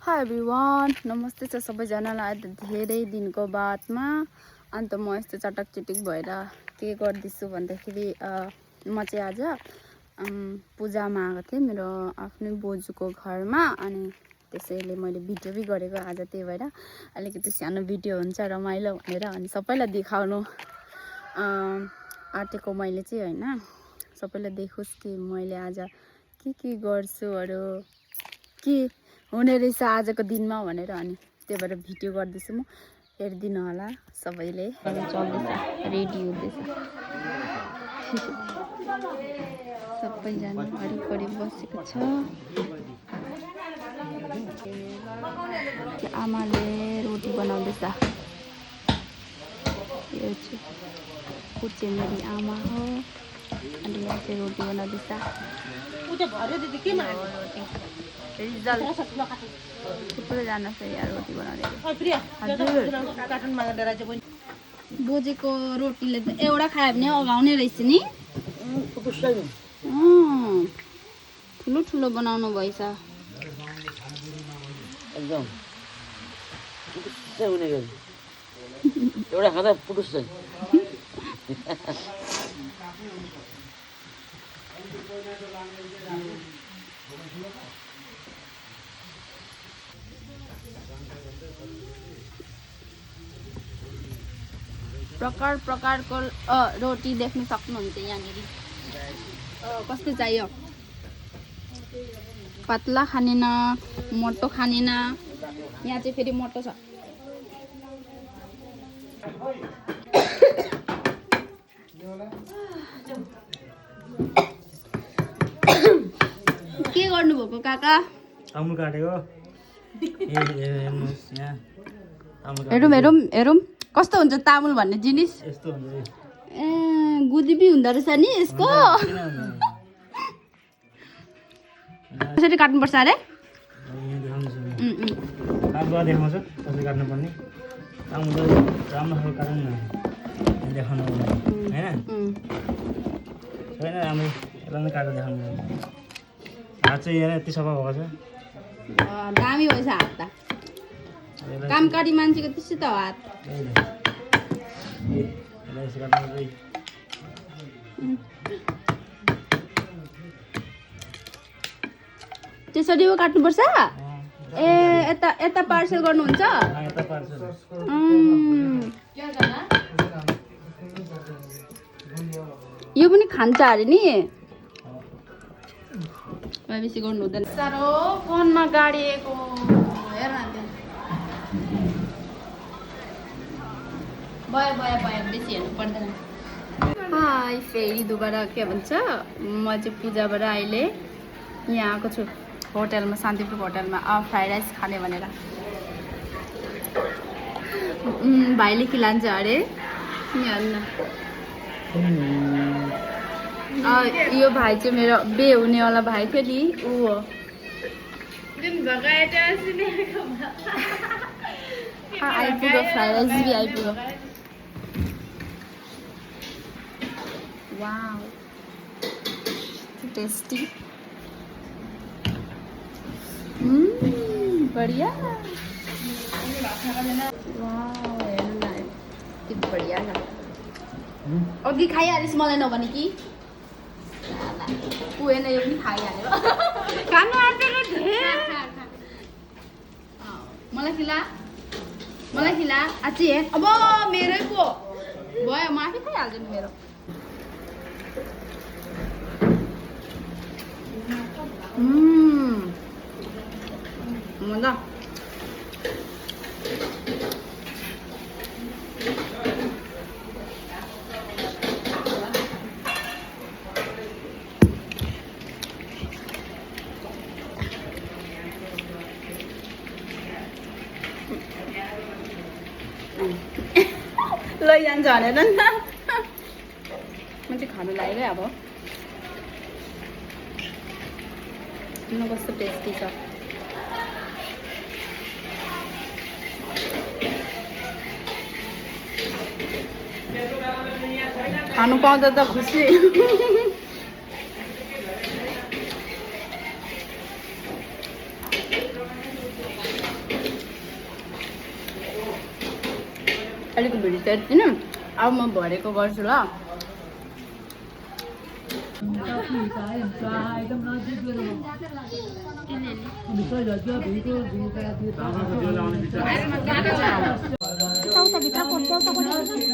High everyone, नमस्ते छ सबैजनालाई। आज धेरै दिनको बादमा अन्त म यस्तो चटक चिटिक भएर के गर्दैछु भन्दाखेरि म चाहिँ आज पूजामा आएको थिएँ मेरो आफ्नै बोजूको घरमा। अनि त्यसैले मैले भिडियो पनि गरेको आज, त्यही भएर अलिकति सानो भिडियो हुन्छ रमाइलो भनेर अनि सबैलाई देखाउनु आँटेको मैले चाहिँ होइन। सबैलाई देखोस् कि मैले आज के गर्छुहरू, के हुने रहेछ आजको दिनमा भनेर। अनि त्यही भएर भिडियो गर्दैछु म, हेरिदिनु होला सबैले। चल्दैछ, रेडी हुँदैछ सबैजना वरिपरि बसेको छ। आमाले रोटी बनाउँदैछ। यो चाहिँ मेरी आमा हो अनि यहाँ चाहिँ रोटी बनाउँदैछ। थुप्रोजना छ यहाँ रोटी बनाउने। बोजेको रोटीले त एउटा खायो भने अगाउने रहेछ नि। ठुलो ठुलो बनाउनु भएछ। एउटा खाँदा पुटुस छ। प्रकार प्रकारको रोटी देख्न सक्नुहुन्छ यहाँनिर। कस्तो चाहियो? पतला खानेन, मोटो खानेन। यहाँ चाहिँ फेरि मोटो छ। के गर्नुभएको काका? अमुल काटेको। हेरौँ कस्तो हुन्छ तामुल भन्ने जिनिस। यस्तो हुन्छ। गुदिबी हुँदो रहेछ नि यसको। कसरी काट्नुपर्छ अरे? देखाउँछ कसरी काट्नुपर्ने। राम्रो खालको काट्नु न देखाउनु होइन। छैन राम्रो यसलाई काटेर देखाउनु। हात चाहिँ यहाँ यति सफा भएको छ। दामी भएछ हात त। कामकारी मान्छेको त्यस्तै त हात। त्यसरी पो काट्नुपर्छ। ए यता यता पार्सल गर्नुहुन्छ? यो पनि खान्छ अरे नि। बेसी गर्नु हुँदैन। साह्रो फोनमा गाडिएको हेर न। भयो बेसी हेर्नु पर्दैन। हाई, फेरि दुबारा के भन्छ, म चाहिँ पूजाबाट अहिले यहाँ आएको छु होटलमा, शान्तिपुर होटलमा फ्राइड राइस खाने भनेर। भाइले खिलान्छ अरे। यो भाइ चाहिँ मेरो बे हुनेवाला भाइ थियो नि, ऊ हो। आइपुग्यो फ्राइड राइस भी आइपुग्यो। Wow, tasty. बढ़िया। वाउ, हेर्नु न यति बढिया छ। अघि खाइहालिस् मलाई नभने कि पुगेन, यो पनि खाइहाल्यो। खानु आँटेको थिएँ। मलाई खिला अझै हेर। अब मेरै पो भयो, म आफै खाइहाल्छु नि मेरो। मजा। लैजान्छ भनेर नि त। म चाहिँ खानु लाग्यो अब। कस्तो टेस्टी छ। खानु पाउँदा त खुसी। अहिलेको भिडियो चाहिँ यति नै अब म भरेको गर्छु ल भित्र